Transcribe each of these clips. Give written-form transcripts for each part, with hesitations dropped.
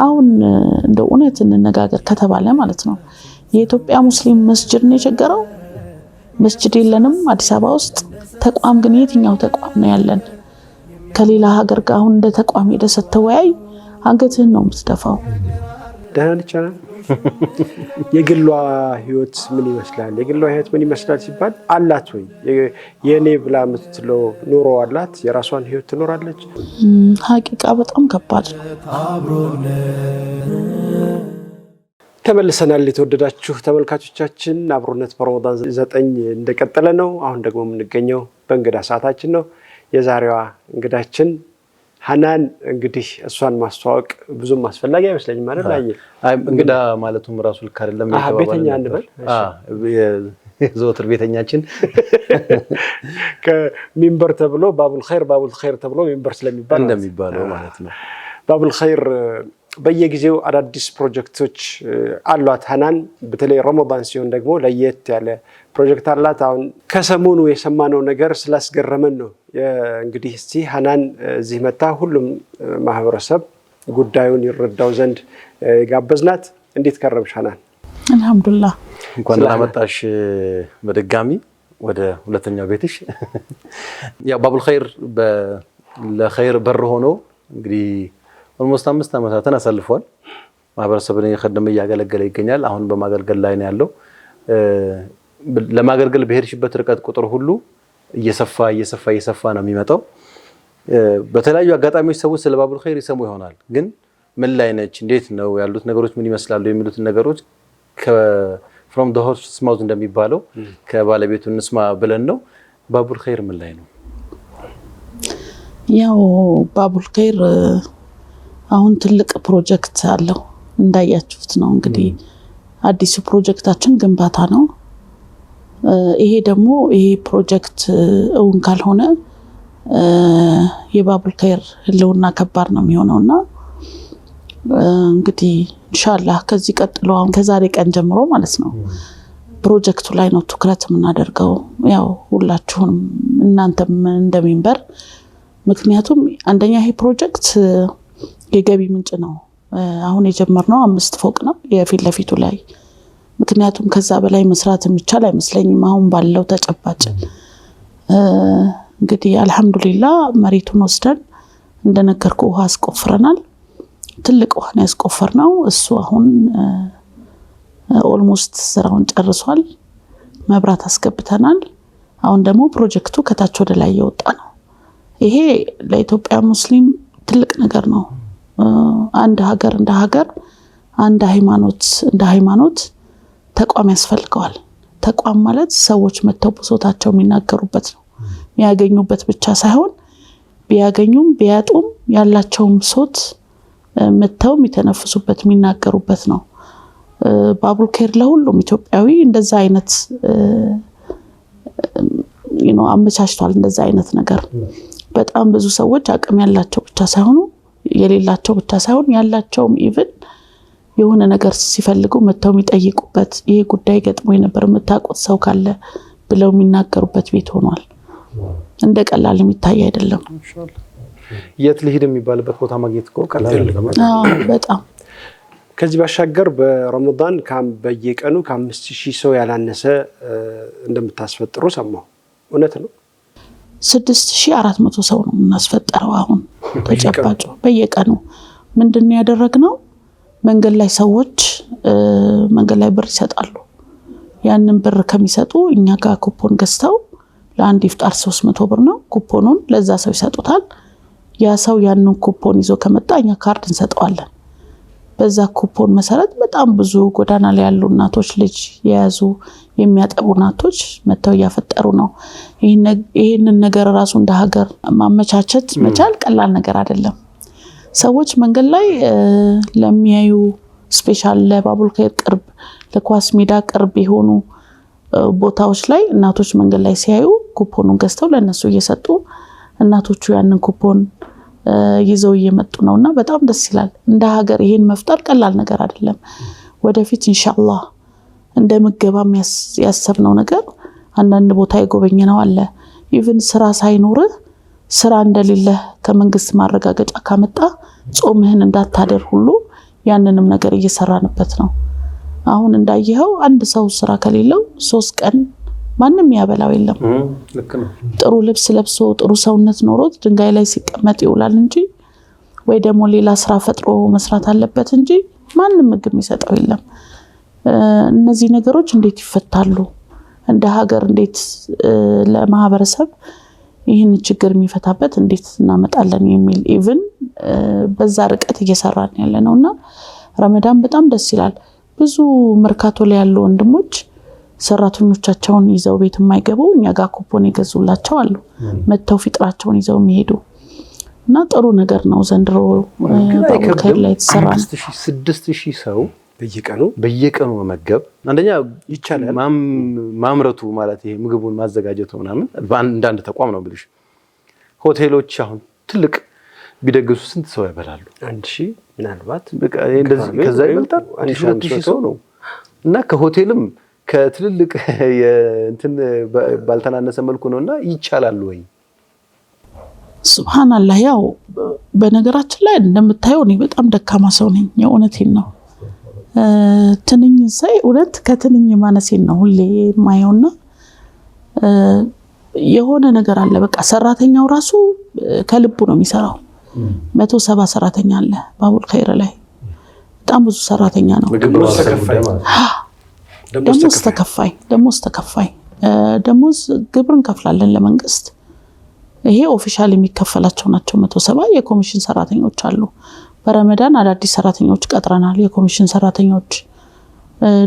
አሁን እንደ እውነት እንነጋገር ከተባለ ማለት ነው የኢትዮጵያ ሙስሊም መስጂድ ነው የቸገረው መስጂድ የለንም አዲስ አበባ ውስጥ ተቋም ግን የትኛው ተቋም ነው ያለን ከሌላ ሀገር ጋር አሁን እንደ ተቋም ሄደሰተወያይ አንገትህን ነው የምትደፋው ደህና ይቻላል የግሏ ህይወት ምን ይመስላል የግሏ ህይወት ምን ይመስላል ሲባል አላት ወይ የኔ ብላ ምትለው ኑሮ አላት የራሷን ህይወት ትኖራለች ሐቂቃ በጣም ከባድ ነው ተመልሰናል የተወደዳችሁ ተመልካቾቻችን አብሮነት በረመዳን 9 እንደቀጠለ ነው አሁን ደግሞ የምንገኘው በእንግዳ ሰዓታችን ነው የዛሬዋ እንግዳችን ሐናን እንግዲህ እሷን ማስተዋወቅ ብዙም አስፈላጊ አይመስለኝም ማለት ላይ እንግዳ ማለቱም ራሱ ልክ አይደለም ቤተኛ አንበል ዘወትር ቤተኛችን ከሚንበር ተብሎ ባቡል ኸይር ተብሎ ሚንበር ስለሚባል እንደሚባለው ማለት ነው ባቡል ኸይር በየጊዜው አዳዲስ ፕሮጀክቶች አሏት ሐናን በተለይ ረመዳን ሲሆን ደግሞ ለየት ያለ ፕሮጀክት አላት አሁን ከሰሞኑ የሰማነው ነገር ስላስገረመን ነው እንግዲህ እስቲ ሐናን እዚህ መጣ ሁሉም ማህበረሰብ ጉዳዩን ይረዳው ዘንድ ጋበዝናት እንዴት ከረምሽ ሐናን አልহামዱሊላህ እንኳን ለማጣሽ በድጋሚ ወደ ሁለተኛው ቤትሽ ያ ባቡል ኸይር ለኸይር በር ሆኖ እንግዲህ almost 5 አመታትን አሳልፏል ማህበረሰብን እየخدመ ያገለገለ ይገኛል አሁን በማገልገል ላይ ነው ያለው ለማገልገል በሄድሽበት ርቀት ቁጥር ሁሉ እየሰፋ ነው የሚመጣው በተለያዩ አጋጣሚዎች ሰዎች ስለ ባቡል ኸይር ይሰሙ ይሆናል ግን ምን ላይ ነች እንዴት ነው ያሉት ነገሮች ምን ይመስላሉ የሚሉት ነገሮች from the horse's mouth እንደሚባለው ከባለቤቱ እንስማ ብለን ነው ባቡል ኸይር ምን ላይ ነው ያው ባቡል ኸይር አሁን ትልቅ ፕሮጀክት አለው እንዳያችሁት ነው እንግዲህ አዲሱ ፕሮጀክታችን ግንባታ ነው ይሄ ደግሞ ይሄ ፕሮጀክት እውን ካልሆነ የባቡል ኸይር ህልውና ከባድ ነው የሚሆነውና እንግዲህ ኢንሻአላህ ከዚህ ቀጥሎ አሁን ከዛሬ ቀን ጀምሮ ማለት ነው ፕሮጀክቱ ላይ ነው ትኩረት የምናደርገው ያው ሁላችሁም እናንተም እንደሚንበር ምክንያቱም አንደኛ ይሄ ፕሮጀክት የገቢ ምንጭ ነው አሁን የጀመርነው 5 ፎቅ ነው የፊት ለፊቱ ላይ ምክንያቱም ከዛ በላይ መስራት የሚቻል አይመስለኝም አሁን ባለው ተጨባጭ እንግዲህ አልহামዱሊላህ መሬቱን ወስደን እንደነገርኩ ውሃ አስቆፍረናል ትልቅ ውሃ ነው ያስቆፈርነው እሱ አሁን ኦልሞስት ስራውን ጨርሷል መብራት አስገብተናል አሁን ደግሞ ፕሮጀክቱ ከታች ወደ ላይ እየወጣ ነው ይሄ ለኢትዮጵያ ሙስሊም ትልቅ ነገር ነው አንድ ሀገር እንደ ሀገር አንድ ሃይማኖት ተቋም ያስፈልገዋል ተቋም ማለት ሰዎች መተው ብሶታቸው የሚናገሩበት ነው የሚያገኙበት ብቻ ሳይሆን ቢያገኙም ቢያጡም ያላቸው ብሶት መተው የሚተነፍሱበት የሚናገሩበት ነው ባቡል ኸይር ለሁሉም ኢትዮጵያዊ እንደዛ አይነት አመቻችቷል እንደዛ አይነት ነገር በጣም ብዙ ሰዎች አቅም ያላቸው ብቻ ሳይሆኑ የሌላቸው ብቻ ሳይሆን ያላቸውም ኢቭን የሆነ ነገር ሲፈልጉ መተው የሚጠይቁበት ይሄ ጉዳይ ገጥሞ የነበር መታቆት ሰው ካለ ብለው የሚናገሩበት ቤት ሆኗል እንደ ቀላል የሚታይ አይደለም የት ልሂድ የሚባልበት ቦታ ማግኘት እኮ ቀላል አይደለም በጣም ከዚህ ባሻገር በረመዳን በየቀኑ ከ5000 ሰው ያላነሰ እንደምታስፈጥሩ ሰማሁ እውነት ነው 6400 ሰው ነው እናስፈጠረው አሁን ተጨባጭ በየቀኑ ምንድነው ያደረግነው መንገድ ላይ ሰዎች መንገድ ላይ ብር ይሰጣሉ ያንን ብር ከሚሰጡ እኛ ጋር ኩፖን ገዝተው ለአንድ ይፍጣር 300 ብር ነው ኩፖኑን ለዛ ሰው ይሰጡታል ያ ሰው ያንን ኩፖን ይዞ ከመጣ እኛ ካርድ እንሰጠዋለን በዛ ኩፖን መሰረት በጣም ብዙ ጎዳና ላይ ያሉ እናቶች ልጅ የያዙ የሚያጠቡ እናቶች መተው ያፈጠሩ ነው ይሄንን ነገር ራሱ እንደ ሀገር ማመቻቸት መቻል ቀላል ነገር አይደለም ሰዎች መንገድ ላይ ለሚያዩ ስፔሻል ለባቡል ኸይር ቅርብ ለኳስ ሜዳ ቅርብ የሆኑ ቦታዎች ላይ እናቶች መንገድ ላይ ሲያዩ ኩፖኑን ገዝተው ለነሱ እየሰጡ እናቶቹ ያንን ኩፖን ይዘው እየመጡ ነውና በጣም ደስ ይላል እንደ ሀገር ይሄን መፍጠር ቀላል ነገር አይደለም ወደፊት ኢንሻአላህ እንደምገባም ያሰብነው ነገር አንዳንድ ቦታ ይጎበኘነው አለ ኢቭን ስራ ሳይኖር ስራ እንደሌለ ከመንግስት ማረጋገጫ ካመጣ ጾምህን እንዳታደር ሁሉ ያንንም ነገር እየሰራንበት ነው። አሁን እንዳየኸው አንድ ሰው ስራ ከሌለው 3 ቀን ማንም ያበላው የለም። ልክ ነው። ጥሩ ልብስ ለብሶ ጥሩ ሰውነት ኖሮት ድንጋይ ላይ ሲቀመጥ ይውላል እንጂ ወይ ደግሞ ሌላ ስራ ፈጥሮ መስራት አለበት እንጂ ማንም ምግብ የሚሰጠው የለም። እነዚህ ነገሮች እንዴት ይፈታሉ? እንደ ሀገር እንዴት ለማህበረሰብ ይህን ችግር የሚፈታበት እንዴት እናመጣለን የሚል ኢቭን በዛ ርቀት እየሰራን ያለነውና ረመዳን በጣም ደስ ይላል። ብዙ መርካቶ ላይ ያሉ ወንድሞች ሰራተኞቻቸውን ይዘው ቤት የማይገቡ እኛ ጋር ኩፖን ይገዙላቸው አሉ። መተው ፊጥራቸውን ይዘው የሚሄዱ እና ጥሩ ነገር ነው። ዘንድሮ ባቡልከይር ላይ ተሰራ 6000 ሰው በየቀኑ መመገብ አንደኛ ይቻላል። ማምረቱ ማለት ይሄ ምግቡን ማዘጋጀቱ ምናምን በአንድ ተቋም ነው ብልሽ። ሆቴሎች አሁን ትልቅ ቢደግሱ ስንት ሰው ያበላሉ? 1000 ምናልባት እንደዚህ ከዛ ይበልጣል። 1000 ሰው ነው እና ከሆቴልም ከትልልቅ እንትን ባልተናነሰ መልኩ ነውና ይቻላል ወይ? ሱብሃንአላህ። ያው በነገራችን ላይ እንደምታየው እኔ በጣም ደካማ ሰው ነኝ። የእውነቴን ነው። ትንኝ ሳይ እውነት ከትንኝ ማነሴን ነው ሁሌ የማየውና የሆነ ነገር አለ። በቃ ሰራተኛው ራሱ ከልቡ ነው የሚሰራው። 170 ሰራተኛ አለ ባቡልከይር ላይ። በጣም ብዙ ሰራተኛ ነው። ደሞዝ ተከፋይ ደሞዝ ግብር እንከፍላለን ለመንግስት። ይሄ ኦፊሻል የሚከፈላቸው ናቸው። 170 የኮሚሽን ሰራተኞች አሉ። በረመዳን አዳዲስ ሰራተኞች ቀጥረናል። የኮሚሽን ሰራተኞች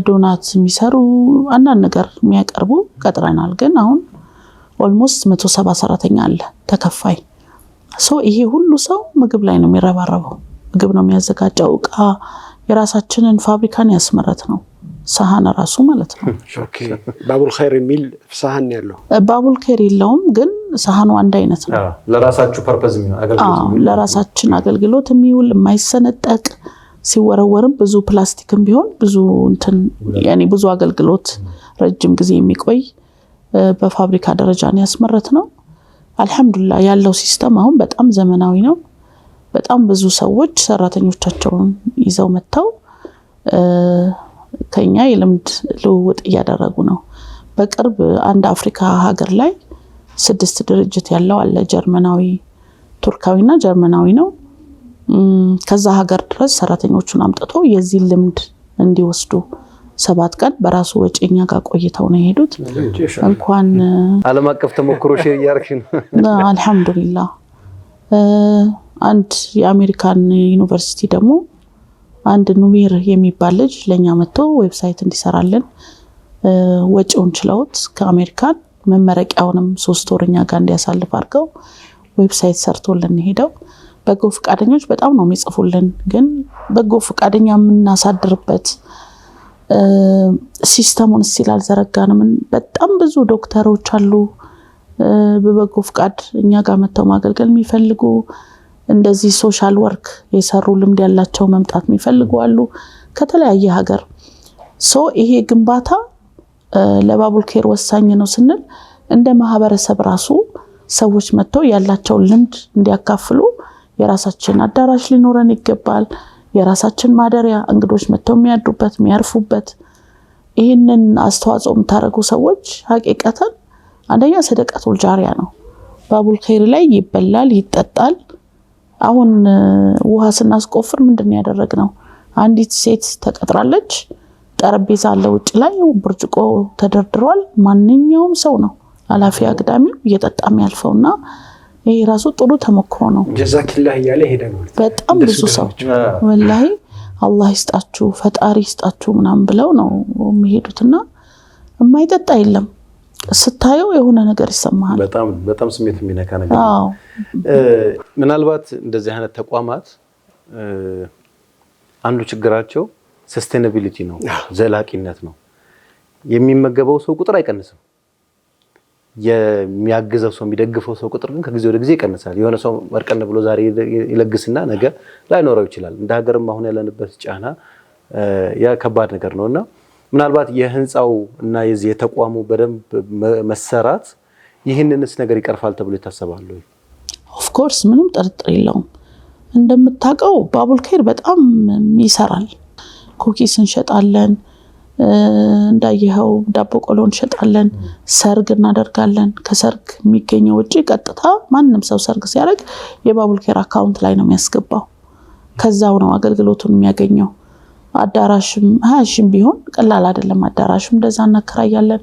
ዶናት የሚሰሩ አንዳንድ ነገር የሚያቀርቡ ቀጥረናል። ግን አሁን ኦልሞስት 170 ሰራተኛ አለ ተከፋይ። ይሄ ሁሉ ሰው ምግብ ላይ ነው የሚረባረበው። ምግብ ነው የሚያዘጋጀው። እቃ የራሳችንን ፋብሪካን ያስመረት ነው። ሳህን ራሱ ማለት ነው። ኦኬ ባቡልከይር የሚል ሳህን ያለው ባቡልከይር የለውም፣ ግን ሳህኑ አንድ አይነት ነው። ለራሳችሁ ፐርፐዝ የሚሆን ለራሳችን አገልግሎት የሚውል የማይሰነጠቅ ሲወረወርም ብዙ ፕላስቲክም ቢሆን ብዙ ብዙ አገልግሎት ረጅም ጊዜ የሚቆይ በፋብሪካ ደረጃ ነው ያስመረት ነው። አልহামዱሊላህ ያለው ሲስተም አሁን በጣም ዘመናዊ ነው። በጣም ብዙ ሰዎች ሰራተኞቻቸውን ይዘው መተው ከኛ የልምድ ልውውጥ እያደረጉ ነው። በቅርብ አንድ አፍሪካ ሀገር ላይ 6 ድርጅት ያለው አለ። ጀርመናዊ፣ ቱርካዊና ጀርመናዊ ነው። ከዛ ሀገር ድረስ ሰራተኞቹን አምጥቶ የዚህ ልምድ እንዲወስዱ 7 ቀን በራሱ ወጪኛ ጋር ቆይተው ነው የሄዱት። እንኳን ዓለም አቀፍ ተሞክሮ ሼር ያርክን አልহামዱሊላህ። አንድ የአሜሪካን ዩኒቨርሲቲ ደግሞ አንድ ኑሜር የሚባል ልጅ ለኛ መጥቶ ዌብሳይት እንዲሰራልን ወጪውን ችለውት ከአሜሪካን መመረቂያውንም 3 ወርኛ ጋር እንዲያሳልፍ አድርገው ዌብሳይት ሰርቶልን ሄደው። በጎ ፈቃደኞች በጣም ነው የሚጽፉልን፣ ግን በጎ ፈቃደኛ የምናሳድርበት ሲስተሙን ሲላል ዘረጋንም። በጣም ብዙ ዶክተሮች አሉ በበጎ ፈቃድ እኛ ጋር መተው ማገልገል የሚፈልጉ፣ እንደዚህ ሶሻል ወርክ የሰሩ ልምድ ያላቸው መምጣት የሚፈልጉ አሉ ከተለያየ ሀገር። ይሄ ግንባታ ለባቡልከይር ወሳኝ ነው ስንል እንደ ማህበረሰብ ራሱ ሰዎች መተው ያላቸው ልምድ እንዲያካፍሉ የራሳችን አዳራሽ ሊኖረን ይገባል። የራሳችን ማደሪያ እንግዶች መተው የሚያድሩበት የሚያርፉበት። ይሄንን አስተዋጽኦ የምታደርጉ ሰዎች ሐቂቀተን አንደኛ ሰደቃቱል ጃሪያ ነው። ባቡልከይር ላይ ይበላል ይጠጣል። አሁን ውሃ ስናስቆፍር ምንድነው ያደረግነው? አንዲት ሴት ተቀጥራለች። ጠረጴዛ አለ ውጭ ላይ ብርጭቆ ተደርድሯል። ማንኛውም ሰው ነው አላፊ አግዳሚው እየጠጣም ያልፈውና ይሄ ራሱ ጥሩ ተሞክሮ ነው። ጀዛኪላህ ያለ ሄደን በጣም ብዙ ሰው ወላሂ አላህ ይስጣችሁ ፈጣሪ ይስጣችሁ ምናምን ብለው ነው የሚሄዱትና የማይጠጣ የለም። ስታየው የሆነ ነገር ይሰማሃል። በጣም ስሜት የሚነካ ነገር። ምናልባት እንደዚህ አይነት ተቋማት አንዱ ችግራቸው ሰስቴናቢሊቲ ነው፣ ዘላቂነት ነው። የሚመገበው ሰው ቁጥር አይቀንስም። የሚያግዘው ሰው የሚደግፈው ሰው ቁጥር ግን ከጊዜ ወደ ጊዜ ይቀንሳል። የሆነ ሰው መርቀን ብሎ ዛሬ ይለግስና ነገ ላይኖረው ይችላል። እንደ ሀገርም አሁን ያለንበት ጫና ያ ከባድ ነገር ነውና ምናልባት የህንጻው እና የዚህ የተቋሙ በደንብ መሰራት ይህንንስ ነገር ይቀርፋል ተብሎ ይታሰባል ወይ? ኦፍ ኮርስ ምንም ጥርጥር የለውም። እንደምታውቀው ባቡል ኸይር በጣም ይሰራል። ኩኪስ እንሸጣለን፣ እንዳየኸው ዳቦ ቆሎ እንሸጣለን፣ ሰርግ እናደርጋለን። ከሰርግ የሚገኘው ውጪ ቀጥታ ማንም ሰው ሰርግ ሲያደርግ የባቡል ኸይር አካውንት ላይ ነው የሚያስገባው። ከዛው ነው አገልግሎቱን የሚያገኘው። አዳራሽም 20,000 ቢሆን ቀላል አይደለም። አዳራሽም እንደዛ እናከራያለን።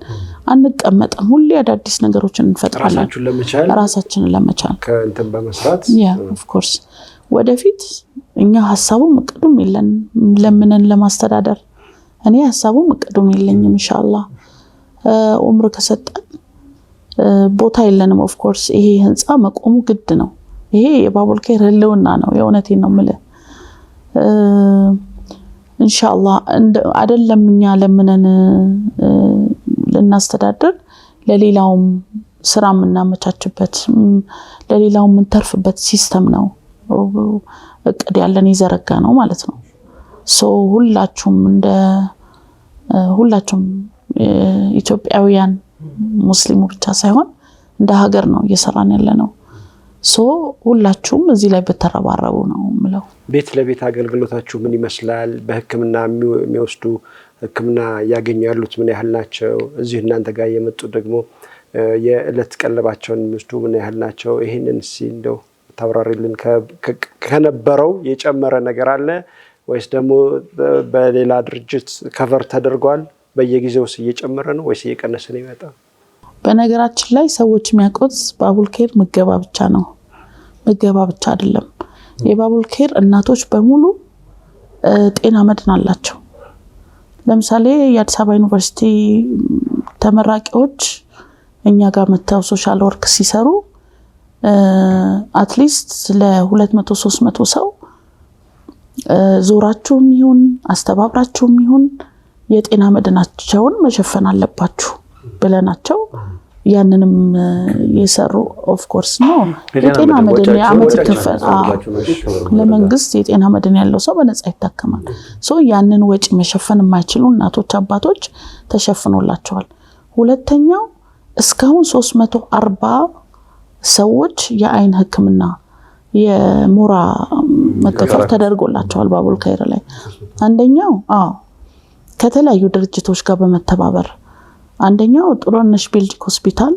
አንቀመጥም፣ ሁሌ አዳዲስ ነገሮችን እንፈጥራለን ራሳችንን ለመቻል ከእንትን በመስራት ኦፍ ኮርስ። ወደፊት እኛ ሐሳቡም እቅዱም የለን ለምንን ለማስተዳደር። እኔ ሐሳቡም እቅዱም የለኝም። ኢንሻአላህ ዑምር ከሰጠን ቦታ የለንም። ኦፍ ኮርስ ይሄ ህንጻ መቆሙ ግድ ነው። ይሄ የባቡል ኸይር ህልውና ነው። የእውነቴን ነው የምልህ። ኢንሻአላህ አይደለም እኛ ለምንን ልናስተዳድር ለሌላውም ስራ የምናመቻችበት ለሌላውም የምንተርፍበት ሲስተም ነው እቅድ ያለን ይዘረጋ ነው ማለት ነው። ሁላችሁም ኢትዮጵያውያን ሙስሊሙ ብቻ ሳይሆን እንደ ሀገር ነው እየሰራን ያለ ነው። ሁላችሁም እዚህ ላይ በተረባረቡ ነው ምለው። ቤት ለቤት አገልግሎታችሁ ምን ይመስላል? በህክምና የሚወስዱ ህክምና ያገኙ ያሉት ምን ያህል ናቸው? እዚህ እናንተ ጋር የመጡ ደግሞ የእለት ቀለባቸውን የሚወስዱ ምን ያህል ናቸው? ይሄንን እንደው ታብራሪልን። ከነበረው የጨመረ ነገር አለ ወይስ ደግሞ በሌላ ድርጅት ከቨር ተደርጓል? በየጊዜው እየጨመረ ነው ወይስ እየቀነሰ ነው ይመጣ? በነገራችን ላይ ሰዎች የሚያውቁት ባቡል ኸይር ምገባ ብቻ ነው። ምገባ ብቻ አይደለም። የባቡል ኸይር እናቶች በሙሉ ጤና መድን አላቸው። ለምሳሌ የአዲስ አበባ ዩኒቨርሲቲ ተመራቂዎች እኛ ጋር መተው ሶሻል ወርክ ሲሰሩ አትሊስት ለ200 300 ሰው ዞራችሁም ይሁን አስተባብራችሁም ይሁን የጤና መድናቸውን መሸፈን አለባችሁ ብለናቸው ያንንም የሰሩ ኦፍ ኮርስ ነው። የጤና መድን የዓመት ይከፈል ለመንግስት የጤና መድን ያለው ሰው በነፃ ይታከማል። ያንን ወጪ መሸፈን የማይችሉ እናቶች አባቶች ተሸፍኖላቸዋል። ሁለተኛው እስካሁን 340 ሰዎች የአይን ህክምና የሞራ መከፈል ተደርጎላቸዋል ባቡል ኸይር ላይ። አንደኛው ከተለያዩ ድርጅቶች ጋር በመተባበር አንደኛው ጥሩነሽ ቤልጂክ ሆስፒታል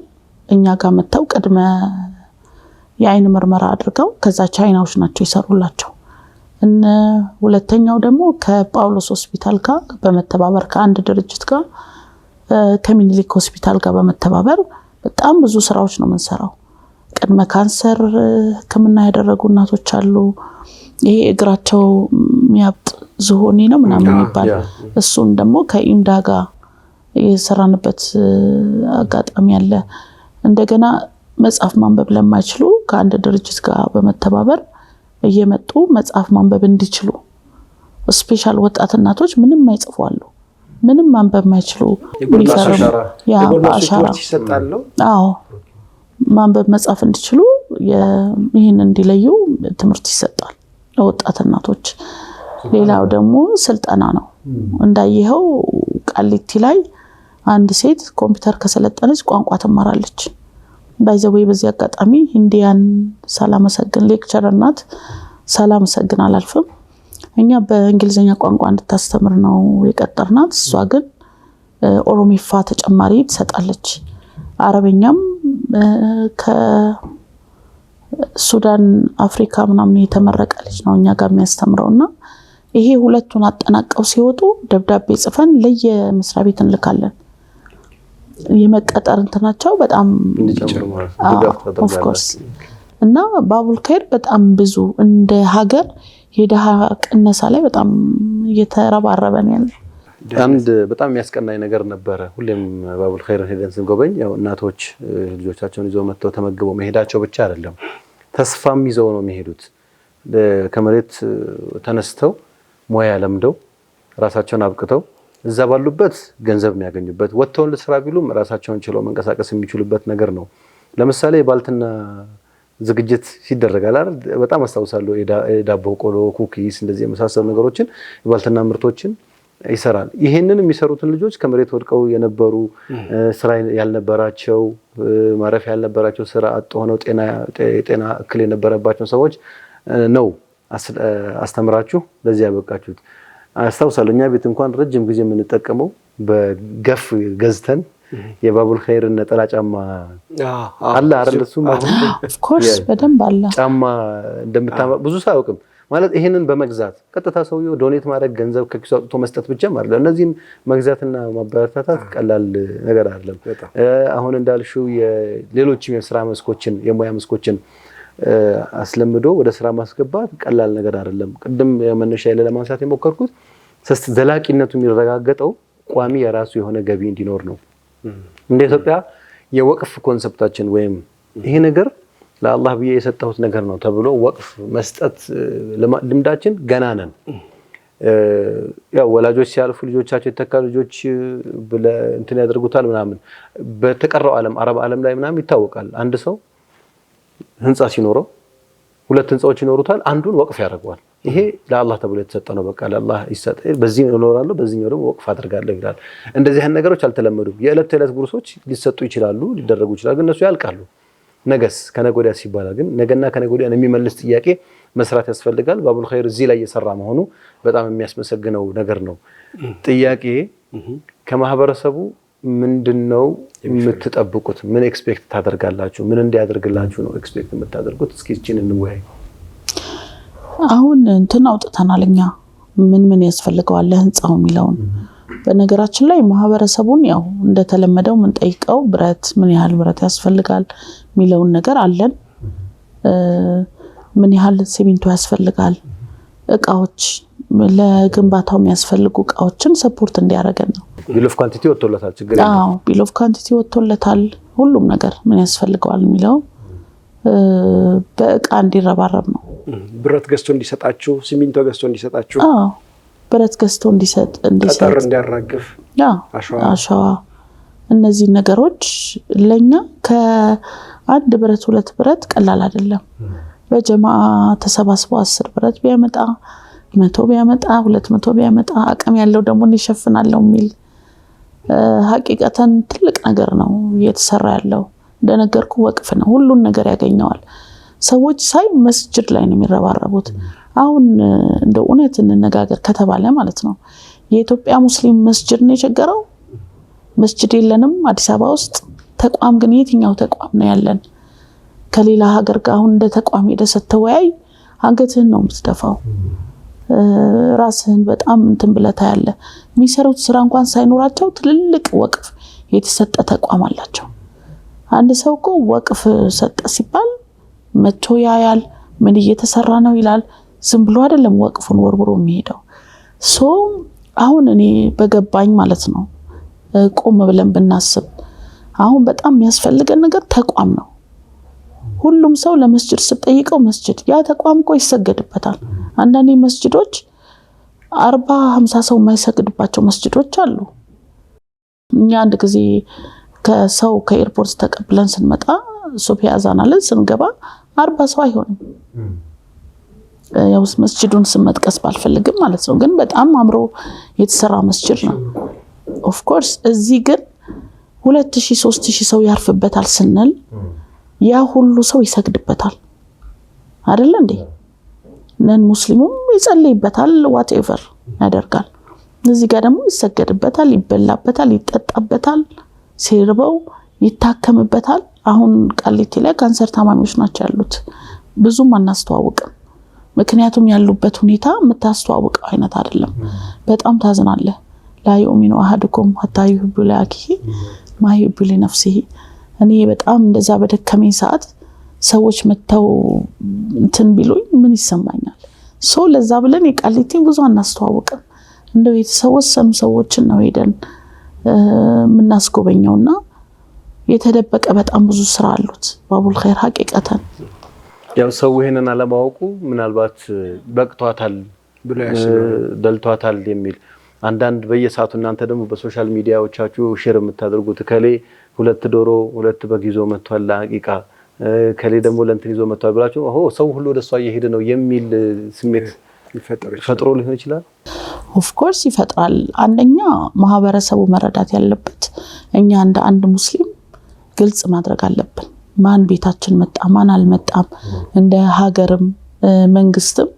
እኛ ጋር መተው ቅድመ የአይን ምርመራ አድርገው ከዛ ቻይናዎች ናቸው ይሰሩላቸው። ሁለተኛው ደግሞ ከጳውሎስ ሆስፒታል ጋር በመተባበር ከአንድ ድርጅት ጋር ከሚኒሊክ ሆስፒታል ጋር በመተባበር በጣም ብዙ ስራዎች ነው የምንሰራው። ቅድመ ካንሰር ህክምና ያደረጉ እናቶች አሉ። ይሄ እግራቸው የሚያብጥ ዝሆኔ ነው ምናምን ይባል እሱን ደግሞ ከኢምዳ ጋር የሰራንበት አጋጣሚ አለ። እንደገና መጽሐፍ ማንበብ ለማይችሉ ከአንድ ድርጅት ጋር በመተባበር እየመጡ መጽሐፍ ማንበብ እንዲችሉ ስፔሻል ወጣት እናቶች ምንም አይጽፉ አሉ። ምንም ማንበብ ማይችሉ የሚፈርሙ አሻራ ይሰጣሉ። ማንበብ መጽሐፍ እንዲችሉ ይሄን እንዲለዩ ትምህርት ይሰጣል ለወጣት እናቶች። ሌላው ደግሞ ስልጠና ነው። እንዳየኸው ቃሊቲ ላይ አንድ ሴት ኮምፒውተር ከሰለጠነች ቋንቋ ትማራለች። ባይዘዌ በዚህ አጋጣሚ ኢንዲያን ሳላመሰግን ሌክቸረር ናት፣ ሳላመሰግን አላልፍም። እኛ በእንግሊዘኛ ቋንቋ እንድታስተምር ነው የቀጠርናት። እሷ ግን ኦሮሚፋ ተጨማሪ ትሰጣለች። አረበኛም ከሱዳን አፍሪካ ምናምን የተመረቀ ልጅ ነው እኛ ጋር የሚያስተምረውና ይሄ ሁለቱን አጠናቀው ሲወጡ ደብዳቤ ጽፈን ለየመስሪያ ቤት እንልካለን። የመቀጠር እንትናቸው በጣም ኦፍ ኮርስ እና ባቡል ኸይር በጣም ብዙ እንደ ሀገር የደሃ ቅነሳ ላይ በጣም እየተረባረበ ነው ያለው። አንድ በጣም የሚያስቀናኝ ነገር ነበረ። ሁሌም ባቡል ኸይር ሄደን ስንጎበኝ ያው እናቶች ልጆቻቸውን ይዘው መጥተው ተመግበው መሄዳቸው ብቻ አይደለም፣ ተስፋም ይዘው ነው የሚሄዱት። ከመሬት ተነስተው ሙያ ለምደው ራሳቸውን አብቅተው እዛ ባሉበት ገንዘብ የሚያገኙበት ወጥተው ለስራ ቢሉም ራሳቸውን ችለው መንቀሳቀስ የሚችሉበት ነገር ነው። ለምሳሌ ባልትና ዝግጅት ሲደረጋል አይደል? በጣም አስተዋውሳለሁ። ዳቦ ቆሎ፣ ኩኪስ እንደዚህ የመሳሰሉ ነገሮችን የባልትና ምርቶችን ይሰራል። ይሄንን የሚሰሩትን ልጆች ከመሬት ወድቀው የነበሩ ስራ ያልነበራቸው ማረፍ ያልነበራቸው ስራ አጥ ሆነው ጤና እክል የነበረባቸው ሰዎች ነው አስተምራችሁ ለዚህ ያበቃችሁት። አስታውሳለሁ እኛ ቤት እንኳን ረጅም ጊዜ የምንጠቀመው በገፍ ገዝተን የባቡል ኸይር ነጠላ ጫማ አለ አይደል? እሱ ኦፍ ኮርስ በደንብ አለ። ጫማ እንደምታማ ብዙ ሰው አያውቅም። ማለት ይሄንን በመግዛት ቀጥታ ሰውየው ዶኔት ማድረግ ገንዘብ ከኪሱ አውጥቶ መስጠት ብቻ ማለት ነው። እነዚህን መግዛትና ማበረታታት ቀላል ነገር አይደለም። አሁን እንዳልሽው የሌሎችም የስራ መስኮችን የሙያ መስኮችን አስለምዶ ወደ ስራ ማስገባት ቀላል ነገር አይደለም። ቅድም መነሻ ላይ ለማንሳት የሞከርኩት ዘላቂነቱ የሚረጋገጠው ቋሚ የራሱ የሆነ ገቢ እንዲኖር ነው። እንደ ኢትዮጵያ የወቅፍ ኮንሰፕታችን ወይም ይሄ ነገር ለአላህ ብዬ የሰጠሁት ነገር ነው ተብሎ ወቅፍ መስጠት ልምዳችን ገና ነን። ያው ወላጆች ሲያልፉ ልጆቻቸው የተካሉ ልጆች እንትን ያደርጉታል ምናምን። በተቀረው ዓለም አረብ ዓለም ላይ ምናምን ይታወቃል። አንድ ሰው ህንጻ ሲኖረው 2 ህንጻዎች ይኖሩታል፣ አንዱን ወቅፍ ያደርገዋል። ይሄ ለአላህ ተብሎ የተሰጠ ነው። በቃ ለአላህ ይሰጥ፣ በዚህ እኖራለሁ፣ በዚህኛው ደግሞ ወቅፍ አድርጋለሁ ይላል። እንደዚህ አይነት ነገሮች አልተለመዱም። የዕለት ተዕለት ጉርሶች ሊሰጡ ይችላሉ፣ ሊደረጉ ይችላሉ፣ ግን እነሱ ያልቃሉ። ነገስ ከነገ ወዲያ ሲባል ግን ነገና ከነገ ወዲያ የሚመልስ ጥያቄ መስራት ያስፈልጋል። ባቡል ኸይር እዚህ ላይ እየሰራ መሆኑ በጣም የሚያስመሰግነው ነገር ነው። ጥያቄ ከማህበረሰቡ ምንድነው የምትጠብቁት? ምን ኤክስፔክት ታደርጋላችሁ? ምን እንዲያደርግላችሁ ነው ኤክስፔክት የምታደርጉት? እስኪ እቺን እንወያይ። አሁን እንትን አውጥተናል እኛ ምን ያስፈልገዋል ለህንጻው የሚለውን። በነገራችን ላይ ማህበረሰቡን ያው እንደተለመደው ምን ጠይቀው ብረት ምን ያህል ብረት ያስፈልጋል የሚለውን ነገር አለን። ምን ያህል ሲሚንቶ ያስፈልጋል፣ እቃዎች ለግንባታው የሚያስፈልጉ እቃዎችን ሰፖርት እንዲያደርገን ነው። ቢል ኦፍ ኳንቲቲ ወጥቶለታል። ችግር የለም። አዎ ቢል ኦፍ ኳንቲቲ ወጥቶለታል። ሁሉም ነገር ምን ያስፈልገዋል የሚለው በእቃ እንዲረባረብ ነው። ብረት ገዝቶ እንዲሰጣችሁ፣ ሲሚንቶ ገዝቶ እንዲሰጣችሁ፣ ብረት ገዝቶ እንዲሰጥ ጠጠር እንዲያራግፍ፣ አሸዋ፣ እነዚህ ነገሮች ለኛ ከአንድ ብረት 2 ብረት ቀላል አይደለም። በጀማዓ ተሰባስቦ 10 ብረት ቢያመጣ 100 ቢያመጣ 200 ቢያመጣ አቅም ያለው ደግሞ እንሸፍናለው የሚል ሐቂቀተን ትልቅ ነገር ነው እየተሰራ ያለው። እንደነገርኩ ወቅፍ ነው፣ ሁሉን ነገር ያገኘዋል። ሰዎች ሳይ መስጂድ ላይ ነው የሚረባረቡት። አሁን እንደው እውነት እንነጋገር ከተባለ ማለት ነው የኢትዮጵያ ሙስሊም መስጂድ ነው የቸገረው። መስጂድ የለንም አዲስ አበባ ውስጥ። ተቋም ግን የትኛው ተቋም ነው ያለን? ከሌላ ሀገር ጋር አሁን እንደ ተቋም ሄደህ ስትወያይ አንገትህን ነው የምትደፋው። ራስህን በጣም እንትን ብለህ ታያለህ። የሚሰሩት ስራ እንኳን ሳይኖራቸው ትልልቅ ወቅፍ የተሰጠ ተቋም አላቸው። አንድ ሰው እኮ ወቅፍ ሰጠ ሲባል መጥቶ ያያል፣ ምን እየተሰራ ነው ይላል። ዝም ብሎ አይደለም ወቅፉን ወርብሮ የሚሄደው። አሁን እኔ በገባኝ ማለት ነው ቆም ብለን ብናስብ አሁን በጣም የሚያስፈልገን ነገር ተቋም ነው። ሁሉም ሰው ለመስጂድ ስትጠይቀው መስጂድ ያ ተቋም እኮ ይሰገድበታል። አንዳንድ መስጂዶች 40-50 ሰው የማይሰግድባቸው መስጂዶች አሉ። እኛ አንድ ጊዜ ከሰው ከኤርፖርት ተቀብለን ስንመጣ ሱብሂ አዛን አለን ስንገባ 40 ሰው አይሆንም። ያው መስጂዱን ስመጥቀስ ባልፈልግም ማለት ነው፣ ግን በጣም አምሮ የተሰራ መስጂድ ነው። ኦፍ ኮርስ እዚህ ግን 2000-3000 ሰው ያርፍበታል ስንል ያ ሁሉ ሰው ይሰግድበታል አይደል እንዴ? ነን ሙስሊሙም ይጸልይበታል፣ ዋትኤቨር ያደርጋል። እዚህ ጋር ደግሞ ይሰገድበታል፣ ይበላበታል፣ ይጠጣበታል፣ ሲርበው ይታከምበታል። አሁን ቃሊቲ ላይ ካንሰር ታማሚዎች ናቸው ያሉት። ብዙም አናስተዋውቅም፣ ምክንያቱም ያሉበት ሁኔታ የምታስተዋውቀው አይነት አይደለም። በጣም ታዝናለህ። ላ ዩእሚኑ አሐዱኩም ሐታ ዩሂቡ ለአኺሂ ማ ዩሂቡ ለነፍሲሂ። እኔ በጣም እንደዛ በደከመኝ ሰዓት ሰዎች መተው እንትን ቢሉኝ ምን ይሰማኛል? ለዛ ብለን የቃሊቲን ብዙ አናስተዋውቅም። እንደው የተሰወሰኑ ሰዎችን ነው ሄደን የምናስጎበኘውና የተደበቀ በጣም ብዙ ስራ አሉት ባቡል ኸይር ሐቂቀተን። ያው ሰው ይሄንን አለማወቁ ምናልባት በቅቷታል ደልቷታል የሚል አንዳንድ በየሰዓቱ እናንተ ደግሞ በሶሻል ሚዲያዎቻችሁ ሼር የምታደርጉት ከሌ 2 ዶሮ 2 በግ ይዞ መጥቷል ለሐቂቃ ከሌ ደግሞ ለእንትን ይዞ መጥቷል ብላችሁ ሰው ሁሉ ወደሷ እየሄደ ነው የሚል ስሜት ፈጥሮ ሊሆን ይችላል። ኦፍ ኮርስ ይፈጥራል። አንደኛ ማህበረሰቡ መረዳት ያለበት እኛ እንደ አንድ ሙስሊም ግልጽ ማድረግ አለብን። ማን ቤታችን መጣ ማን አልመጣም። እንደ ሀገርም መንግስትም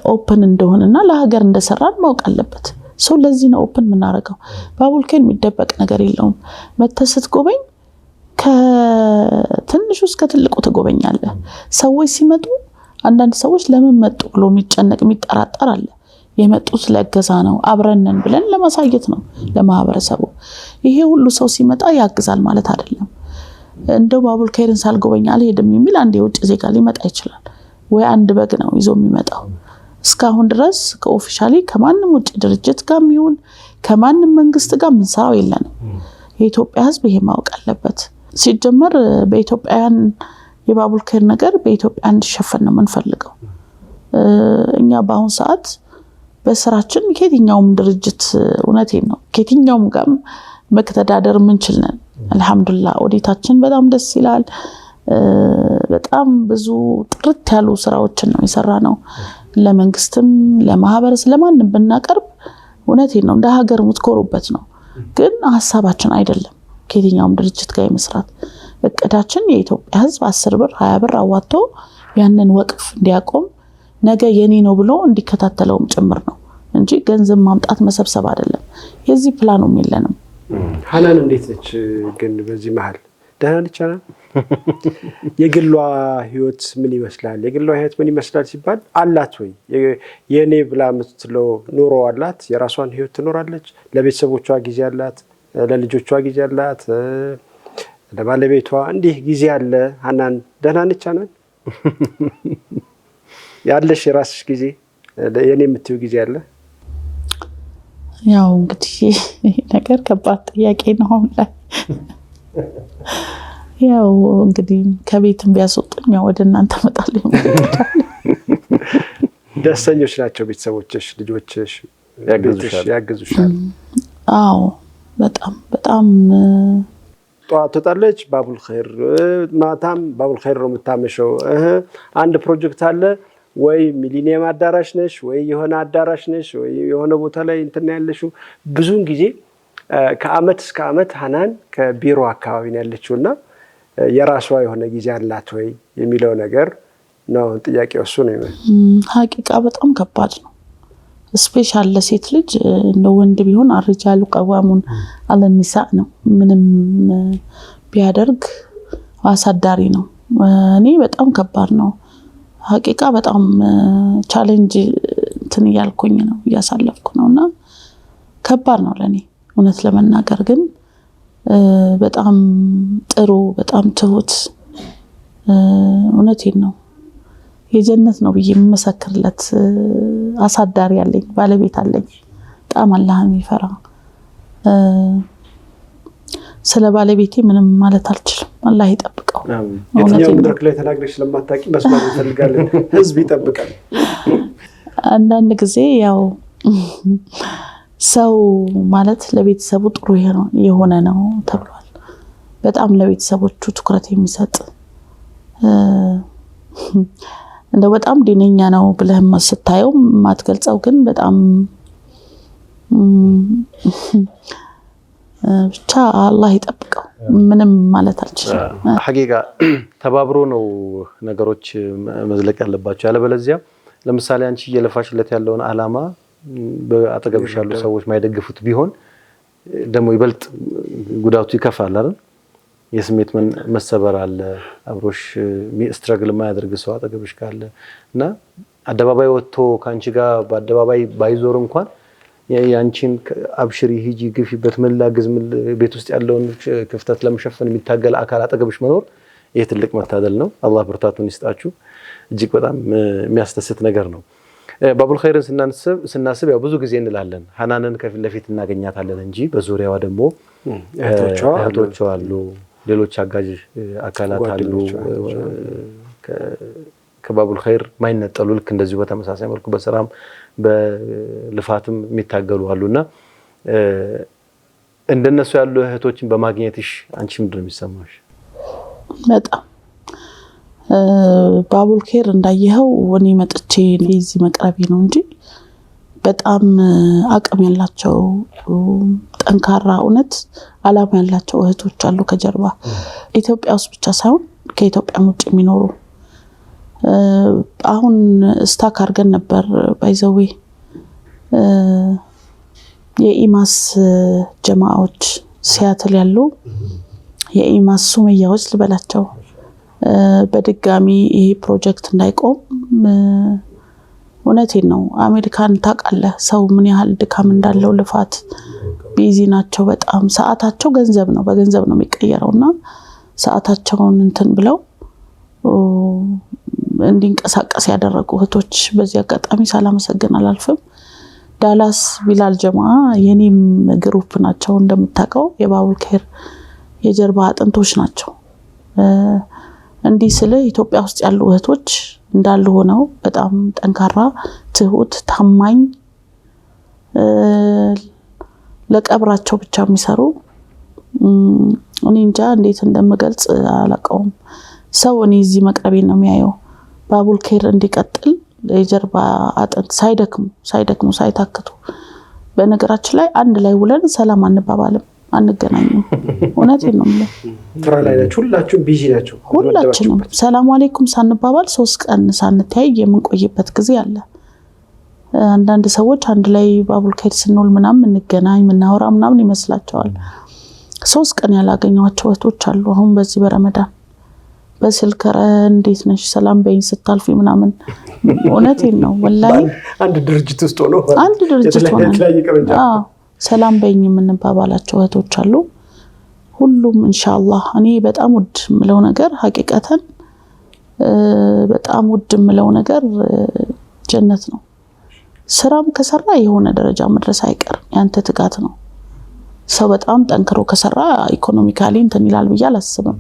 ኦፕን እንደሆነና ለሀገር እንደሰራን ማወቅ አለበት ሰው። ለዚህ ነው ኦፕን የምናደርገው። ባቡልኬር የሚደበቅ ነገር የለውም። መተሰት ጎበኝ ከትንሹ እስከ ትልቁ ትጎበኛለህ። ሰዎች ሲመጡ አንዳንድ ሰዎች ለምን መጡ ብሎ የሚጨነቅ የሚጠራጠር አለ። የመጡት ለገዛ ነው አብረንን ብለን ለማሳየት ነው ለማህበረሰቡ። ይሄ ሁሉ ሰው ሲመጣ ያግዛል ማለት አይደለም። እንደው ባቡልኬርን ሳልጎበኝ አልሄድም የሚል አንድ የውጭ ዜጋ ሊመጣ ይችላል። ወይ አንድ በግ ነው ይዞ የሚመጣው። እስካሁን ድረስ ከኦፊሻሊ ከማንም ውጭ ድርጅት ጋር የሚሆን ከማንም መንግስት ጋር ምንሰራው የለንም። የኢትዮጵያ ህዝብ ይሄ ማወቅ አለበት። ሲጀመር በኢትዮጵያውያን የባቡልኬር ነገር በኢትዮጵያ እንዲሸፈን ነው የምንፈልገው። እኛ በአሁን ሰዓት በስራችን ከየትኛውም ድርጅት እውነቴን ነው ከየትኛውም ጋር መተዳደር የምንችል ነን። አልহামዱሊላህ ኦዲታችን በጣም ደስ ይላል። በጣም ብዙ ጥርት ያሉ ስራዎችን ነው የሰራነው። ለመንግስትም ለማህበረሰብ ለማንም ብናቀርብ እውነቴን ነው እንደ ሀገር የምትኮሩበት ነው። ግን ሐሳባችን አይደለም ከየትኛውም ድርጅት ጋር መስራት። እቅዳችን የኢትዮጵያ ህዝብ 10 ብር 20 ብር አዋጥቶ ያንን ወቅፍ እንዲያቆም ነገ የኔ ነው ብሎ እንዲከታተለውም ጭምር ነው እንጂ ገንዘብ ማምጣት መሰብሰብ አይደለም። የዚህ ፕላኑም የለንም። ሐናን እንዴት ነች ግን በዚህ መሃል ደህና ነች? የግሏ ህይወት ምን ይመስላል? የግሏ ህይወት ምን ይመስላል ሲባል አላት ወይ የኔ ብላ የምትለው ኑሮ አላት? የራሷን ህይወት ትኖራለች? ለቤተሰቦቿ ጊዜ አላት? ለልጆቿ ጊዜ አላት? ለባለቤቷ እንዲህ ጊዜ አለ? ሐናን ደህና ነች? ሐናን ያለሽ የራስሽ ጊዜ የኔ የምትይው ጊዜ አለ? ያው እንግዲህ ነገር ከባድ ጥያቄ ነው ላይ ያው እንግዲህ ከቤትም ቢያስወጡኝ ወደ እናንተ መጣለሁ። ደስተኞች ናቸው ቤተሰቦችሽ? ልጆችሽ ያግዙሻል? አዎ በጣም ጠዋት ትወጣለች ባቡልኬር፣ ማታም ባቡልኬር ነው የምታመሸው። አንድ ፕሮጀክት አለ ወይ ሚሊኒየም አዳራሽ ነሽ ወይ የሆነ አዳራሽ ነሽ ወይ የሆነ ቦታ ላይ እንትን ያለሽው። ብዙን ጊዜ ከአመት እስከ አመት ሐናን ከቢሮ አካባቢ ነው ያለችውና የራሷ የሆነ ጊዜ አላት ወይ የሚለው ነገር ነው ጥያቄው። እሱ ነው ሐቂቃ በጣም ከባድ ነው። ስፔሻል ለሴት ልጅ እንደ ወንድ ቢሆን አርጃሉ ቀዋሙን አለኒሳ ነው። ምንም ቢያደርግ አሳዳሪ ነው። እኔ በጣም ከባድ ነው ሐቂቃ በጣም ቻሌንጅ እንትን ያልኩኝ ነው ያሳለፍኩ ነውና ከባድ ነው ለኔ እውነት ለመናገር። ግን በጣም ጥሩ በጣም ትሁት እውነቴን ነው የጀነት ነው ብዬ የምመሰክርለት አሳዳሪ ያለኝ ባለቤት አለኝ። በጣም አላህን የሚፈራ። ስለ ባለቤቴ ምንም ማለት አልችልም። አላህ ይጠብቀው። የትኛው መድረክ ላይ ተናግረሽ ስለማታውቂ መስማት እንፈልጋለን። ህዝብ ይጠብቃል። አንዳንድ ጊዜ ያው ሰው ማለት ለቤተሰቡ ጥሩ የሆነ ነው ተብሏል። በጣም ለቤተሰቦቹ ትኩረት የሚሰጥ እንደው በጣም ዲነኛ ነው ብለህ ስታየው ማትገልጸው ግን በጣም ብቻ አላህ ይጠብቀው። ምንም ማለት አልችልም። ሐቂቃ ተባብሮ ነው ነገሮች መዝለቅ ያለባቸው። ያለበለዚያ ለምሳሌ አንቺ እየለፋሽለት ያለውን አላማ በአጠገብሽ ያሉ ሰዎች ማይደግፉት ቢሆን ደግሞ ይበልጥ ጉዳቱ ይከፋል አይደል? የስሜት መሰበር አለ። አብሮሽ ስትራግል ማያደርግ ሰው አጠገብሽ ካለ እና አደባባይ ወጥቶ ካንቺ ጋር በአደባባይ ባይዞር እንኳን ያንቺን አብሽሪ ሂጂ ግፊበት ምን ላግዝ ምን ቤት ውስጥ ያለውን ክፍተት ለመሸፈን የሚታገል አካል አጠገብሽ መኖር ይሄ ትልቅ መታደል ነው። አላህ ብርታቱን ይስጣችሁ። እጅግ በጣም የሚያስደስት ነገር ነው። ባቡልኬርን ስናስብ ያው ብዙ ጊዜ እንላለን ሐናንን ከፊት ለፊት እናገኛታለን እንጂ በዙሪያዋ ደግሞ እህቶቿ አሉ፣ ሌሎች አጋዥ አካላት አሉ ከባቡልኬር ማይነጠሉ ልክ እንደዚሁ በተመሳሳይ መልኩ በስራም በልፋትም የሚታገሉ አሉና እንደነሱ ያሉ እህቶችን በማግኘትሽ አንቺ ምንድን ነው የሚሰማሽ? በጣም ባቡልኬር እንዳየኸው እኔ መጥቼ ለዚህ መቅረቤ ነው እንጂ በጣም አቅም ያላቸው ጠንካራ እውነት አላማ ያላቸው እህቶች አሉ ከጀርባ። ኢትዮጵያ ውስጥ ብቻ ሳይሆን ከኢትዮጵያ ውጭ የሚኖሩ አሁን ስታክ አድርገን ነበር ባይዘዌ የኢማስ ጀማዓዎች ሲያትል ያሉ የኢማስ ሱመያዎች ልበላቸው በድጋሚ ይሄ ፕሮጀክት እንዳይቆም እውነቴን ነው። አሜሪካን ታውቃለህ ሰው ምን ያህል ድካም እንዳለው ልፋት ቢዚ ናቸው በጣም ሰዓታቸው ገንዘብ ነው በገንዘብ ነው የሚቀየረውና ሰዓታቸውን እንትን ብለው እንዲንቀሳቀስ ያደረጉ እህቶች በዚህ አጋጣሚ ሳላመሰግን አላልፍም። ዳላስ ቢላል ጀማዓ የኔም ግሩፕ ናቸው እንደምታውቀው የባቡል ኸይር የጀርባ አጥንቶች ናቸው። እንዲህ ስለ ኢትዮጵያ ውስጥ ያሉ እህቶች እንዳሉ ሆነው በጣም ጠንካራ ትሁት ታማኝ ለቀብራቸው ብቻ የሚሰሩ እኔ እንጃ እንዴት እንደምገልጽ አላውቀውም። ሰው እኔ እዚህ መቅረቤን ነው የሚያየው ባቡል ኸይር እንዲቀጥል የጀርባ አጥንት ሳይደክሙ ሳይታክቱ በነገራችን ላይ አንድ ላይ ውለን ሰላም አንባባልም አንገናኝም እውነቴን ነው ማለት ስራ ላይ ናችሁ ሁላችሁም ቢዚ ናችሁ ሁላችንም ሰላም አለይኩም ሳንባባል 3 ቀን ሳንተያይ የምንቆይበት ጊዜ አለ። አንዳንድ ሰዎች አንድ ላይ ባቡል ኸይር ስንውል ምናምን እንገናኝ ምናወራ ምናምን ይመስላቸዋል። 3 ቀን ያላገኘዋቸው እህቶች አሉ። አሁን በዚህ በረመዳን በስልክ እንዴት ነሽ ሰላም በይኝ ስታልፊ ምናምን እውነቴን ነው ወላሂ አንድ ድርጅት ውስጥ ሆኖ ሰላም በይኝ የምንባባላቸው እህቶች አሉ። ሁሉም ኢንሻአላህ እኔ በጣም ውድ ምለው ነገር ሐቂቀተን በጣም ውድ ምለው ነገር ጀነት ነው። ስራም ከሰራ የሆነ ደረጃ መድረስ አይቀርም ያንተ ትጋት ነው። ሰው በጣም ጠንክሮ ከሰራ ኢኮኖሚካሊ እንትን ይላል ብዬ አላስብም።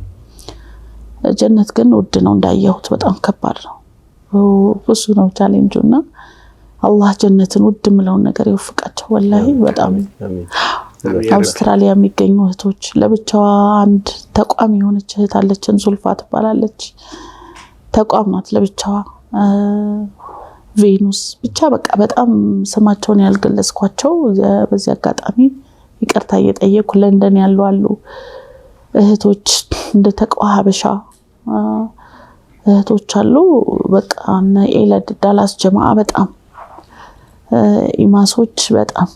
ጀነት ግን ውድ ነው እንዳየሁት በጣም ከባድ ነው። ብዙ ነው ቻሌንጁና አላህ ጀነትን ውድ ምለው ነገር ይወፍቃቸው ወላሂ በጣም አውስትራሊያ የሚገኙ እህቶች ለብቻዋ አንድ ተቋም የሆነች እህት አለችን ዙልፋ ትባላለች። ተቋም ናት ለብቻዋ ቬኑስ ብቻ በቃ በጣም ስማቸውን ያልገለጽኳቸው በዚህ አጋጣሚ ይቅርታ እየጠየኩ ለንደን ያሉ አሉ እህቶች እንደ ተቋ ሀበሻ እህቶች አሉ። በቃ እና ኤለድ ዳላስ ጀማዓ በጣም ኢማሶች በጣም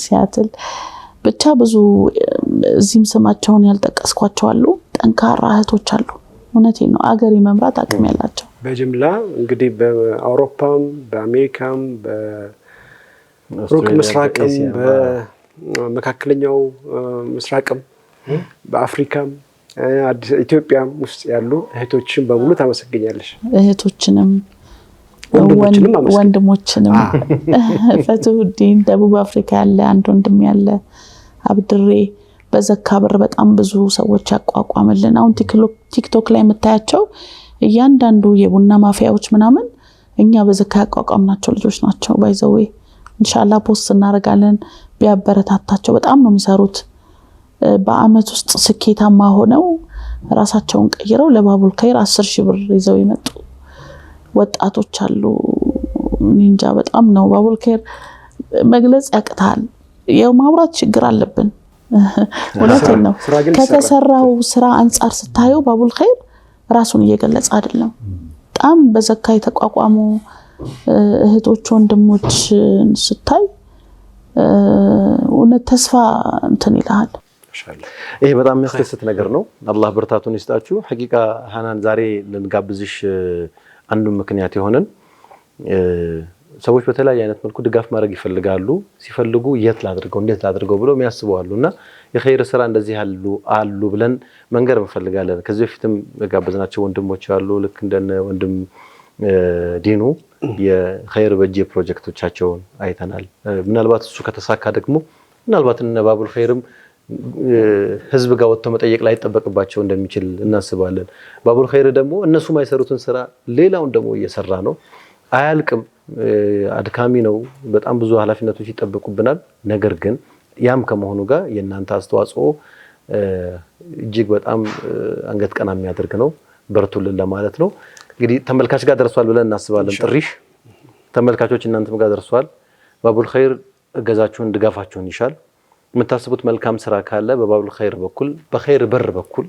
ሲያትል ብቻ ብዙ እዚህም ስማቸውን ያልጠቀስኳቸው አሉ። ጠንካራ እህቶች አሉ እውነቴን ነው አገር የመምራት አቅም ያላቸው በጅምላ እንግዲህ በአውሮፓም በአሜሪካም በሩቅ ምስራቅም በመካከለኛው ምስራቅም በአፍሪካም ኢትዮጵያም ውስጥ ያሉ እህቶችን በሙሉ ታመሰግኛለሽ። እህቶችንም ወንድሞችንም ፈቱዲን ደቡብ አፍሪካ ያለ አንድ ወንድም ያለ አብድሬ በዘካ ብር በጣም ብዙ ሰዎች ያቋቋመልን አሁን ቲክቶክ ላይ የምታያቸው እያንዳንዱ የቡና ማፊያዎች ምናምን እኛ በዘካ ያቋቋምናቸው ልጆች ናቸው። ባይዘዌ ኢንሻአላህ ፖስት እናደርጋለን ቢያበረታታቸው በጣም ነው የሚሰሩት። በአመት ውስጥ ስኬታማ ሆነው ራሳቸውን ቀይረው ለባቡል ኸይር 10,000 ብር ይዘው ይመጡ ወጣቶች አሉ። እንጃ በጣም ነው ባቡል ኸይር መግለጽ ያቅታል። ያው ማውራት ችግር አለብን ወላሂ ነው ከተሰራው ስራ አንፃር ስታየው ባቡል ኸይር ራሱን እየገለጸ አይደለም። በጣም በዘካ የተቋቋሙ እህቶች ወንድሞች ስታይ እውነት ተስፋ እንትን ይላል። ይሄ በጣም የሚያስደስት ነገር ነው። አላህ ብርታቱን ይስጣችሁ። ሐቂቃ ሐናን ዛሬ ልንጋብዝሽ አንዱ ምክንያት የሆነን ሰዎች በተለያየ አይነት መልኩ ድጋፍ ማድረግ ይፈልጋሉ። ሲፈልጉ የት ላድርገው እንዴት ላድርገው ብለው የሚያስቡዋሉና የኸይር ስራ እንደዚህ አሉ ብለን መንገር እንፈልጋለን። ከዚህ በፊትም ጋበዝናቸው ወንድሞች አሉ ልክ እንደነ ወንድም ዲኑ የኸይር በጂ ፕሮጀክቶቻቸውን አይተናል። ምናልባት እሱ ከተሳካ ደግሞ ምናልባት እነ ባቡል ኸይርም ህዝብ ጋር ወጥቶ መጠየቅ ላይ ተጠበቅባቸው እንደሚችል እናስባለን። ባቡል ኸይር ደግሞ እነሱ ማይሰሩትን ስራ ሌላውን ደግሞ እየሰራ ነው። አያልቅም፣ አድካሚ ነው። በጣም ብዙ ኃላፊነቶች ይጠበቁብናል። ነገር ግን ያም ከመሆኑ ጋር የእናንተ አስተዋጽኦ እጅግ በጣም አንገት ቀና የሚያደርግ ነው። በርቱልን ለማለት ነው። እንግዲህ ተመልካች ጋር ደርሷል ብለን እናስባለን። ጥሪሽ ተመልካቾች እናንተም ጋር ደርሷል። ባቡል ኸይር እገዛችሁን ድጋፋችሁን ይሻል። የምታስቡት መልካም ስራ ካለ በባቡል ኸይር በኩል በኸይር በር በኩል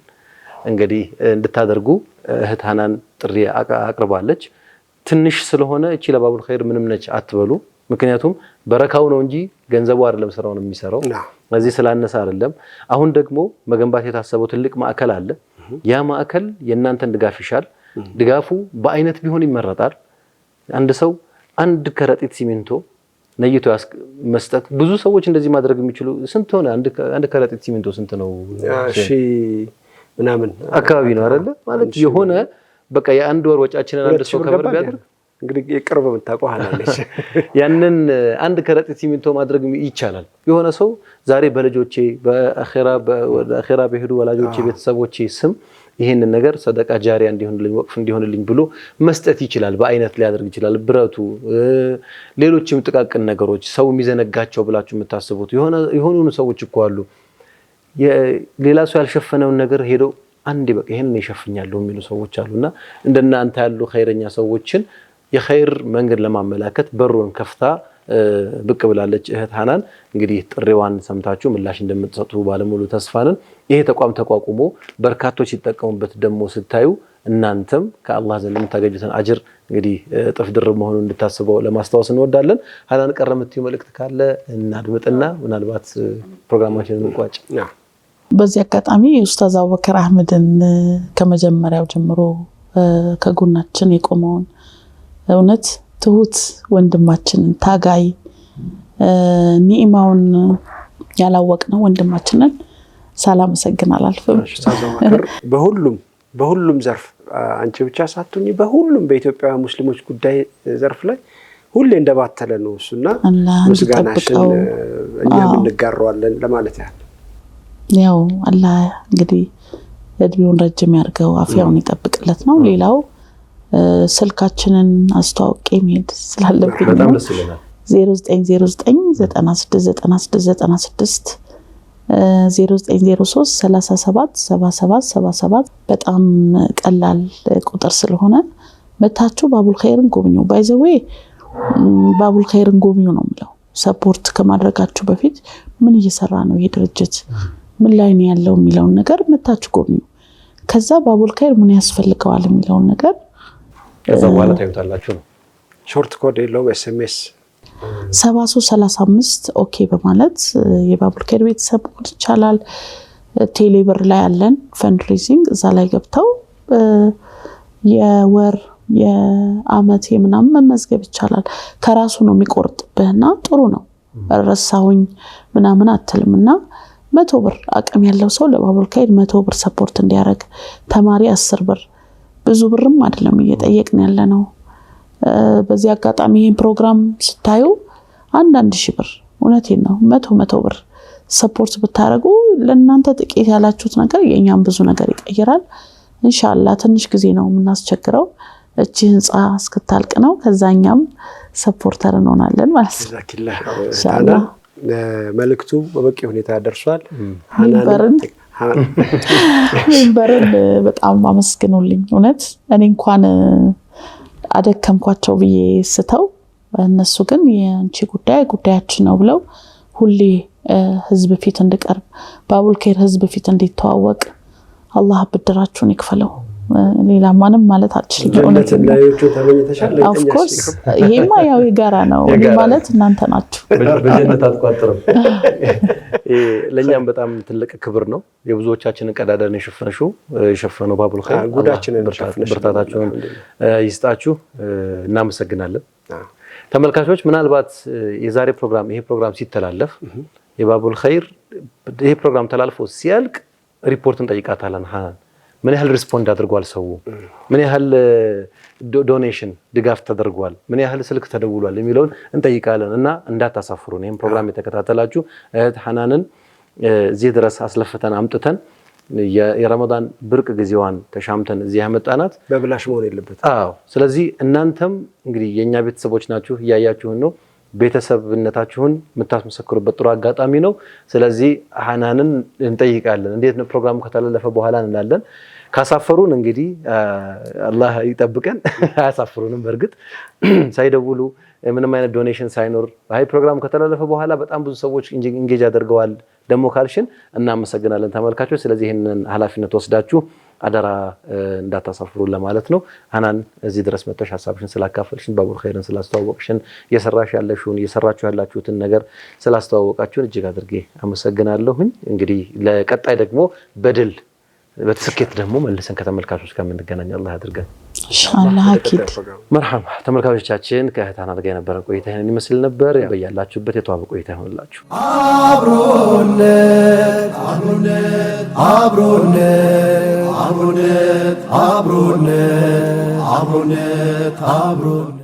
እንግዲህ እንድታደርጉ እህት ሐናን ጥሪ አቅርባለች። ትንሽ ስለሆነ እቺ ለባቡል ኸይር ምንም ነች አትበሉ። ምክንያቱም በረካው ነው እንጂ ገንዘቡ አይደለም ስራውን የሚሰራው። ስለዚህ ስላነሰ አይደለም። አሁን ደግሞ መገንባት የታሰበው ትልቅ ማዕከል አለ። ያ ማዕከል የእናንተን ድጋፍ ይሻል። ድጋፉ በአይነት ቢሆን ይመረጣል። አንድ ሰው አንድ ከረጢት ሲሚንቶ ነይቶ መስጠት፣ ብዙ ሰዎች እንደዚህ ማድረግ የሚችሉ ስንት ሆነ? አንድ ከረጢት ሲሚንቶ ስንት ነው? እሺ ምናምን አካባቢ ነው አይደለ? ማለት የሆነ በቃ የአንድ ወር ወጫችንን አንድ ሰው ከበር ቢያደርግ እንግዲህ የቅርብ የምታውቀው ሐናነች ያንን አንድ ከረጢት ሲሚንቶ ማድረግ ይቻላል። የሆነ ሰው ዛሬ በልጆቼ በአኺራ በሄዱ ወላጆቼ ቤተሰቦቼ ስም ይሄንን ነገር ሰደቃ ጃሪያ እንዲሆንልኝ ወቅፍ እንዲሆንልኝ ብሎ መስጠት ይችላል። በአይነት ሊያደርግ ይችላል። ብረቱ፣ ሌሎችም ጥቃቅን ነገሮች ሰው የሚዘነጋቸው ብላችሁ የምታስቡት የሆኑ ሰዎች እኮ አሉ። ሌላ ሰው ያልሸፈነውን ነገር ሄደው አንዴ በቃ ይሄንን ይሸፍኛሉ የሚሉ ሰዎች አሉና እንደናንተ ያሉ ኸይረኛ ሰዎችን የኸይር መንገድ ለማመላከት በሩን ከፍታ ብቅ ብላለች እህት ሐናን። እንግዲህ ጥሪዋን ሰምታችሁ ምላሽ እንደምትሰጡ ባለሙሉ ተስፋ ነን። ይሄ ተቋም ተቋቁሞ በርካቶች ሲጠቀሙበት ደግሞ ስታዩ እናንተም ከአላህ ዘንድ የምታገኙትን አጅር እንግዲህ እጥፍ ድርብ መሆኑን እንድታስበው ለማስታወስ እንወዳለን። ሐናን ቀረ የምትይው መልእክት ካለ እናድምጥና ምናልባት ፕሮግራማችንን እንቋጭ። በዚህ አጋጣሚ ኡስታዝ አቡበከር አህመድን ከመጀመሪያው ጀምሮ ከጎናችን የቆመውን እውነት ትሁት ወንድማችንን ታጋይ ኒዕማውን ያላወቅነው ወንድማችንን ሳላመሰግን አላልፍም። በሁሉም ዘርፍ አንቺ ብቻ ሳትሆኚ በሁሉም በኢትዮጵያ ሙስሊሞች ጉዳይ ዘርፍ ላይ ሁሌ እንደባተለ ነው እሱና ምስጋናሽን እኛም እንጋራዋለን ለማለት ያህል። ያው አላህ እንግዲህ እድሜውን ረጅም ያርገው አፍያውን ይጠብቅለት ነው። ሌላው ስልካችንን አስተዋውቄ መሄድ ስላለብኝ በጣም ደስ ይላል። 0909969696 0903377777 በጣም ቀላል ቁጥር ስለሆነ መታችሁ ባቡል ኸይርን ጎብኙ። ባይ ዘ ዌይ ባቡል ኸይርን ጎብኙ ነው የምለው። ሰፖርት ከማድረጋችሁ በፊት ምን እየሰራ ነው ይሄ ድርጅት ምን ላይ ነው ያለው የሚለውን ነገር መታችሁ ጎብኙ። ከዛ ባቡል ኸይር ምን ያስፈልገዋል የሚለውን ነገር ከዛ በኋላ ታዩታላችሁ ነው። ሾርት ኮድ የለው ኤስኤምኤስ 7335 ኦኬ በማለት የባቡል ኸይር ቤተሰብ ቁጥር ይቻላል። ቴሌብር ላይ አለን ፈንድሬዚንግ፣ እዛ ላይ ገብተው የወር የአመት የምናምን መመዝገብ ይቻላል። ከራሱ ነው የሚቆርጥብህና ጥሩ ነው። ረሳሁኝ ምናምን አትልምና 100 ብር አቅም ያለው ሰው ለባቡል ኸይር 100 ብር ሰፖርት እንዲያደርግ፣ ተማሪ 10 ብር ብዙ ብርም አይደለም እየጠየቅን ያለ ነው። በዚህ አጋጣሚ ይሄን ፕሮግራም ስታዩ 1,000 ብር እውነቴን ነው 100 ብር ሰፖርት ብታረጉ ለእናንተ ጥቂት ያላችሁት ነገር የኛም ብዙ ነገር ይቀይራል። ኢንሻአላህ ትንሽ ጊዜ ነው የምናስቸግረው። እቺ ህንጻ እስክታልቅ ነው። ከዛኛም ሰፖርተር እንሆናለን ማለት ነው። ኢንሻአላህ መልእክቱ በበቂ ሁኔታ ደርሷል። ሚንበርን በጣም አመስግኑልኝ። እውነት እኔ እንኳን አደከምኳቸው ብዬ ስተው እነሱ ግን የአንቺ ጉዳያችን ነው ብለው ሁሌ ህዝብ ፊት እንድቀርብ ባቡል ኸይር ህዝብ ፊት እንዲተዋወቅ አላህ ብድራችሁን ይክፈለው። ሌላ ማንም ማለት አልችልም። እውነት ነው። ኦፍ ኮርስ ይሄማ ያው የጋራ ነው ማለት እናንተ ናችሁ። በጀነት አትቋጥሩም። ለኛም በጣም ትልቅ ክብር ነው። የብዙዎቻችንን ቀዳዳን የሸፈነው ባቡል ኸይር ጉዳችንን ብርታታችሁን ይስጣችሁ። እናመሰግናለን። ተመልካቾች ምናልባት የዛሬ ፕሮግራም ይሄ ፕሮግራም ሲተላለፍ የባቡል ኸይር ይሄ ፕሮግራም ተላልፎ ሲያልቅ ሪፖርትን ጠይቃታለን። ሐናን ምን ያህል ሪስፖንድ አድርጓል ሰው፣ ምን ያህል ዶኔሽን ድጋፍ ተደርጓል፣ ምን ያህል ስልክ ተደውሏል የሚለውን እንጠይቃለን እና እንዳታሳፍሩን። ይሄን ፕሮግራም የተከታተላችሁ እህት ሐናንን እዚህ ድረስ አስለፍተን አምጥተን የረመዳን ብርቅ ጊዜዋን ተሻምተን እዚህ ያመጣናት በብላሽ መሆን የለበትም። አዎ። ስለዚህ እናንተም እንግዲህ የኛ ቤተሰቦች ናችሁ፣ እያያችሁን ነው። ቤተሰብነታችሁን የምታስመሰክሩበት ጥሩ አጋጣሚ ነው። ስለዚህ ሐናንን እንጠይቃለን። እንዴት ነው ፕሮግራሙ ከተላለፈ በኋላ እንላለን። ካሳፈሩን እንግዲህ አላህ ይጠብቀን። አያሳፍሩንም። በእርግጥ ሳይደውሉ ምንም አይነት ዶኔሽን ሳይኖር አይ ፕሮግራሙ ከተላለፈ በኋላ በጣም ብዙ ሰዎች ኢንጌጅ አድርገዋል ደሞ ካልሽን እናመሰግናለን ተመልካቾች። ስለዚህ ይሄንን ኃላፊነት ወስዳችሁ አደራ እንዳታሳፍሩ ለማለት ነው። ሀናን እዚህ ድረስ መጥተሽ ሐሳብሽን ስላካፈልሽን ባቡል ኸይርን ስላስተዋወቅሽን እየሰራችሁ ያላችሁትን ነገር ስላስተዋወቃችሁን እጅግ አድርጌ አመሰግናለሁኝ። እንግዲህ ለቀጣይ ደግሞ በድል በትስኬት ደግሞ መልሰን ከተመልካቾች ጋር የምንገናኝ አላህ ያድርገን ኢንሻአላህ። አኪድ መርሐባ። ተመልካቾቻችን ከሀናን ጋር የነበረን ቆይታ ይሄንን ይመስል ነበር። በያላችሁበት የተዋበ ቆይታ ይሁንላችሁ። አብሮነት አብሮነት አብሮነት አብሮነት አብሮነት አብሮነት